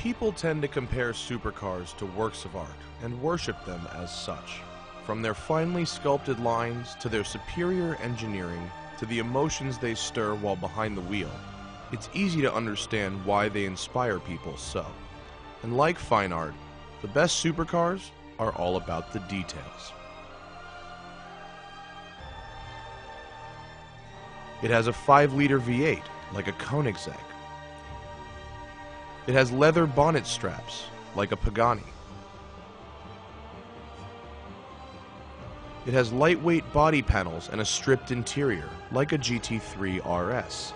People tend to compare supercars to works of art and worship them as such. From their finely sculpted lines to their superior engineering to the emotions they stir while behind the wheel, it's easy to understand why they inspire people so. And like fine art, the best supercars are all about the details. It has a 5-liter V8, like a Koenigsegg. It has leather bonnet straps, like a Pagani. It has lightweight body panels and a stripped interior, like a GT3 RS.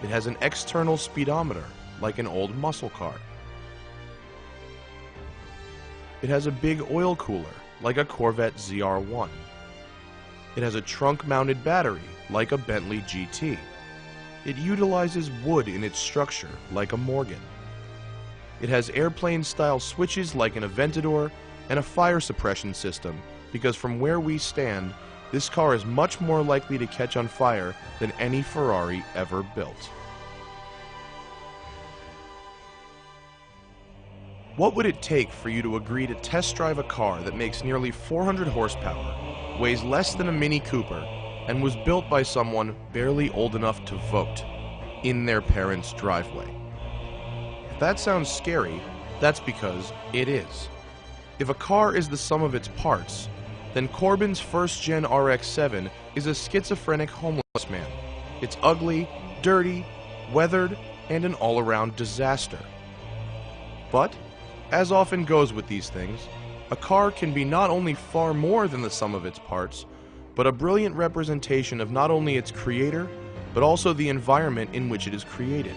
It has an external speedometer, like an old muscle car. It has a big oil cooler, like a Corvette ZR1. It has a trunk-mounted battery, like a Bentley GT. It utilizes wood in its structure, like a Morgan. It has airplane-style switches like an Aventador and a fire suppression system, because from where we stand, this car is much more likely to catch on fire than any Ferrari ever built. What would it take for you to agree to test drive a car that makes nearly 400 horsepower, weighs less than a Mini Cooper, and was built by someone barely old enough to vote in their parents' driveway? If that sounds scary, that's because it is. If a car is the sum of its parts, then Corbin's first-gen RX7 is a schizophrenic homeless man. It's ugly, dirty, weathered, and an all-around disaster. But, as often goes with these things, a car can be not only far more than the sum of its parts, but a brilliant representation of not only its creator, but also the environment in which it is created.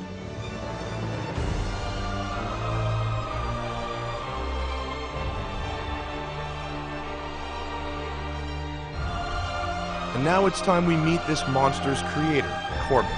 And now it's time we meet this monster's creator, Corbin.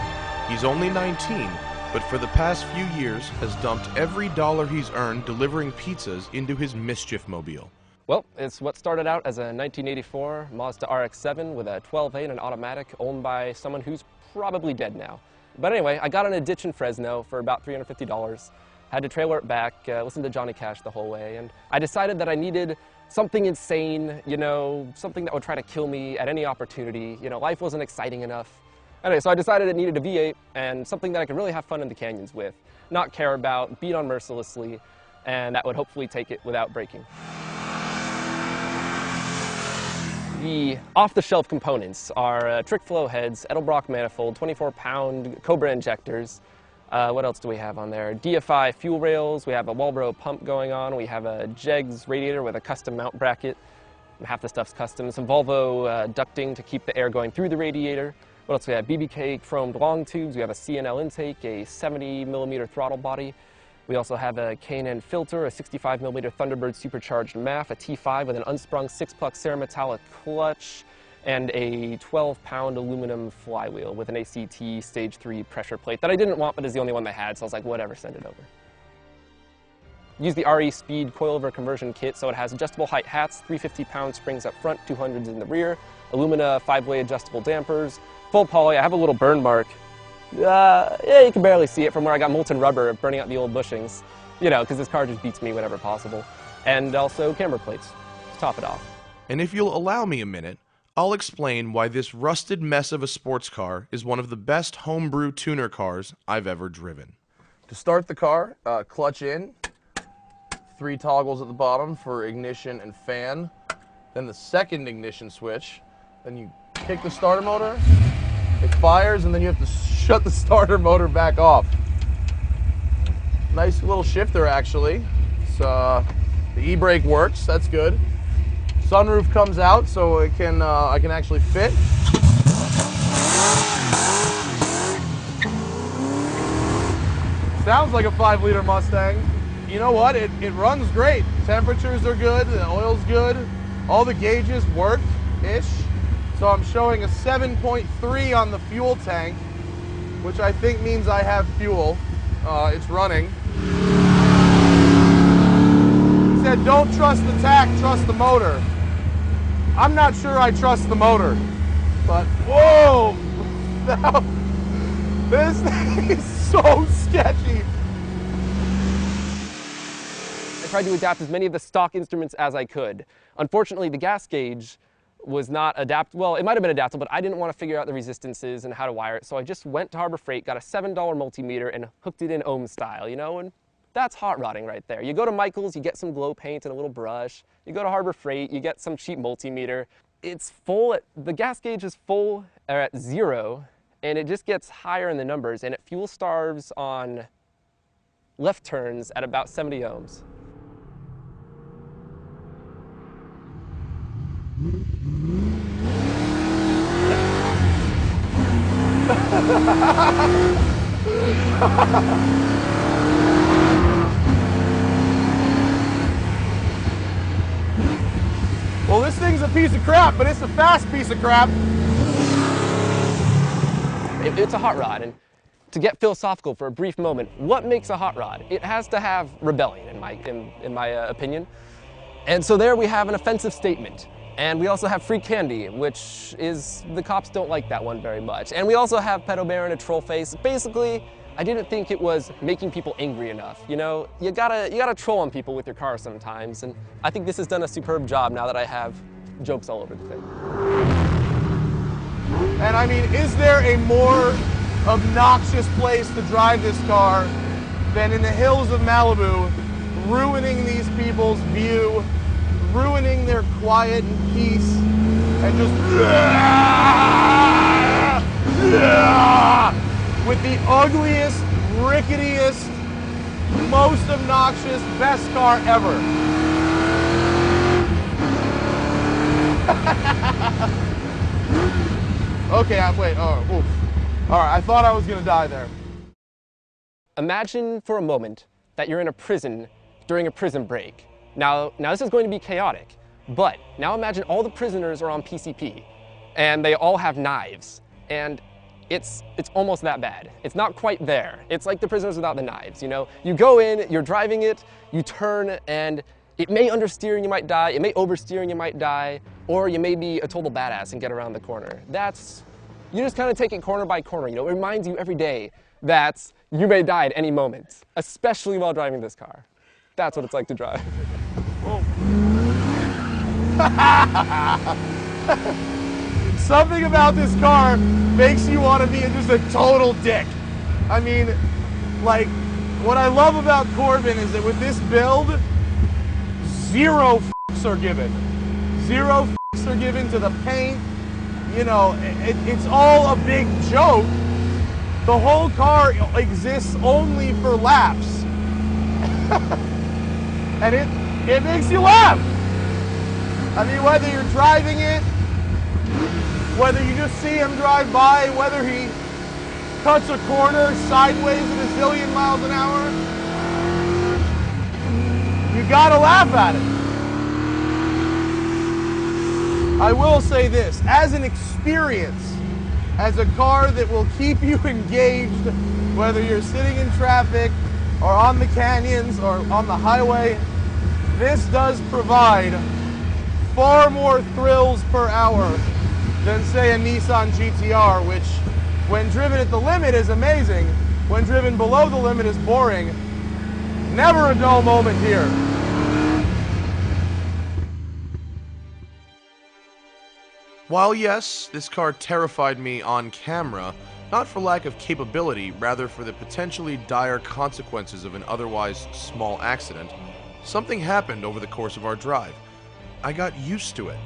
He's only 19, but for the past few years has dumped every dollar he's earned delivering pizzas into his mischief mobile. Well, it's what started out as a 1984 Mazda RX-7 with a 12A and an automatic owned by someone who's probably dead now. But anyway, I got in a ditch in Fresno for about $350, had to trailer it back, listen to Johnny Cash the whole way, and I decided that I needed something insane, you know, something that would try to kill me at any opportunity. You know, life wasn't exciting enough. Anyway, so I decided it needed a V8 and something that I could really have fun in the canyons with, not care about, beat on mercilessly, and that would hopefully take it without breaking. The off-the-shelf components are trick flow heads, Edelbrock manifold, 24-pound Cobra injectors. What else do we have on there? DFI fuel rails, we have a Walbro pump going on, we have a Jegs radiator with a custom mount bracket. Half the stuff's custom. Some Volvo ducting to keep the air going through the radiator. What else do we have? BBK chromed long tubes, we have a CNL intake, a 70mm throttle body. We also have a K&N filter, a 65mm Thunderbird supercharged MAF, a T5 with an unsprung 6-puck cerametallic clutch, and a 12-pound aluminum flywheel with an ACT Stage 3 pressure plate that I didn't want, but is the only one they had, so I was like, whatever, send it over. Use the RE Speed coilover conversion kit, so it has adjustable height hats, 350-pound springs up front, 200s in the rear, Illumina 5-way adjustable dampers, full poly. I have a little burn mark. Yeah, you can barely see it from where I got molten rubber burning out the old bushings, you know, because this car just beats me whenever possible. And also camber plates to top it off. And if you'll allow me a minute, I'll explain why this rusted mess of a sports car is one of the best homebrew tuner cars I've ever driven. To start the car, clutch in, 3 toggles at the bottom for ignition and fan, then the second ignition switch, then you kick the starter motor, it fires, and then you have to shut the starter motor back off. Nice little shifter, actually. The e-brake works, that's good. Sunroof comes out, so it can I can actually fit. Sounds like a 5-liter Mustang. You know what? It runs great. Temperatures are good, the oil's good, all the gauges work-ish. So I'm showing a 7.3 on the fuel tank, which I think means I have fuel. It's running. He said, don't trust the tach, trust the motor. I'm not sure I trust the motor, but whoa! This thing is so sketchy. tried to adapt as many of the stock instruments as I could. Unfortunately, the gas gauge was not adaptable. Well, it might have been adaptable, but I didn't want to figure out the resistances and how to wire it, so I just went to Harbor Freight, got a $7 multimeter, and hooked it in ohm style, you know, and that's hot rodding right there. You go to Michael's, you get some glow paint and a little brush. You go to Harbor Freight, you get some cheap multimeter. It's full, the gas gauge is full at 0, and it just gets higher in the numbers, and it fuel starves on left turns at about 70 ohms. Well, this thing's a piece of crap, but it's a fast piece of crap. It's a hot rod, and to get philosophical for a brief moment, what makes a hot rod? It has to have rebellion, in my opinion. And so there we have an offensive statement. And we also have free candy, which is, the cops don't like that one very much. And we also have pedo bear and a troll face. Basically, I didn't think it was making people angry enough. You know, you gotta troll on people with your car sometimes, and I think this has done a superb job now that I have jokes all over the thing. And I mean, is there a more obnoxious place to drive this car than in the hills of Malibu, ruining these people's view, ruining their quiet and peace, and just with the ugliest, ricketiest, most obnoxious, best car ever. Okay, wait, oh, oof. All right, I thought I was gonna die there. Imagine for a moment that you're in a prison during a prison break. Now this is going to be chaotic, but now imagine all the prisoners are on PCP, and they all have knives, and it's almost that bad. It's not quite there. It's like the prisoners without the knives, you know? You go in, you're driving it, you turn, and it may understeer and you might die, it may oversteer and you might die, or you may be a total badass and get around the corner. You just kind of take it corner by corner, you know? It reminds you every day that you may die at any moment, especially while driving this car. That's what it's like to drive. Something about this car makes you want to be just a total dick. I mean, like, what I love about Corbin is that with this build, 0 f***s are given. 0 f***s are given to the paint. You know, it's all a big joke. The whole car exists only for laughs. And it makes you laugh. I mean, whether you're driving it, whether you just see him drive by, whether he cuts a corner sideways at a zillion miles an hour, you gotta laugh at it. I will say this, as an experience, as a car that will keep you engaged, whether you're sitting in traffic or on the canyons or on the highway, this does provide far more thrills per hour than, say, a Nissan GTR, which, when driven at the limit, is amazing. When driven below the limit is boring. Never a dull moment here. While yes, this car terrified me on camera, not for lack of capability, rather for the potentially dire consequences of an otherwise small accident, something happened over the course of our drive. I got used to it.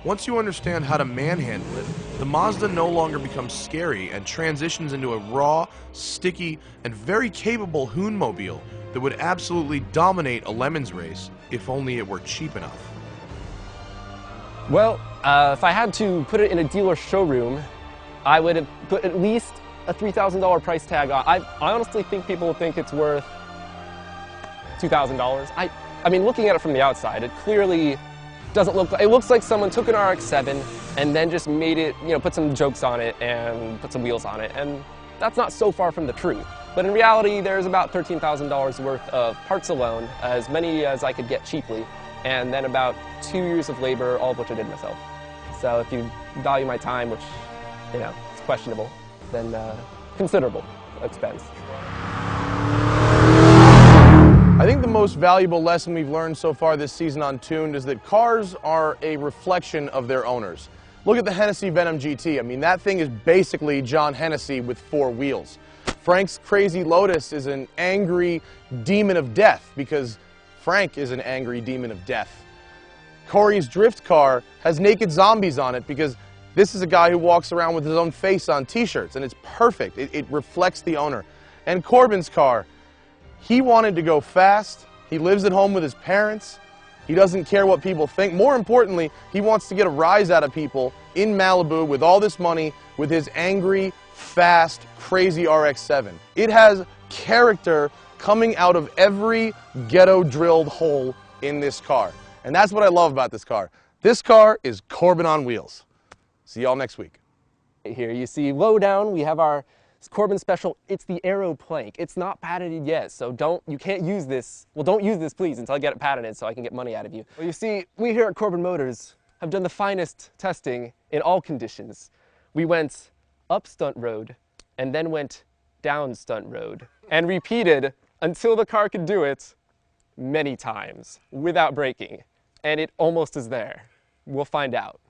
Once you understand how to manhandle it, the Mazda no longer becomes scary and transitions into a raw, sticky, and very capable Hoonmobile that would absolutely dominate a Lemons race if only it were cheap enough. Well, if I had to put it in a dealer showroom, I would have put at least a $3,000 price tag on. I honestly think people will think it's worth $2,000. I mean, looking at it from the outside, it clearly doesn't look like, it looks like someone took an RX7 and then just made it, you know, put some jokes on it and put some wheels on it, and that's not so far from the truth. But in reality, there's about $13,000 worth of parts alone, as many as I could get cheaply, and then about 2 years of labor, all of which I did myself. So if you value my time, which, you know, it's questionable, then considerable expense. I think the most valuable lesson we've learned so far this season on Tuned is that cars are a reflection of their owners. Look at the Hennessy Venom GT. I mean, that thing is basically John Hennessy with 4 wheels. Frank's Crazy Lotus is an angry demon of death because Frank is an angry demon of death. Corey's drift car has naked zombies on it because this is a guy who walks around with his own face on t-shirts, and it's perfect. It reflects the owner. And Corbin's car, he wanted to go fast. He lives at home with his parents. He doesn't care what people think. More importantly, he wants to get a rise out of people in Malibu with all this money with his angry, fast, crazy RX7. It has character coming out of every ghetto-drilled hole in this car. And that's what I love about this car. This car is Corbin on wheels. See y'all next week. Here you see low down, we have our Corbin special. It's the Aero plank. It's not patented yet, so you can't use this. Well, don't use this, please, until I get it patented so I can get money out of you. Well, you see, we here at Corbin Motors have done the finest testing in all conditions. We went up stunt road and then went down stunt road and repeated until the car could do it many times without braking. And it almost is there. We'll find out.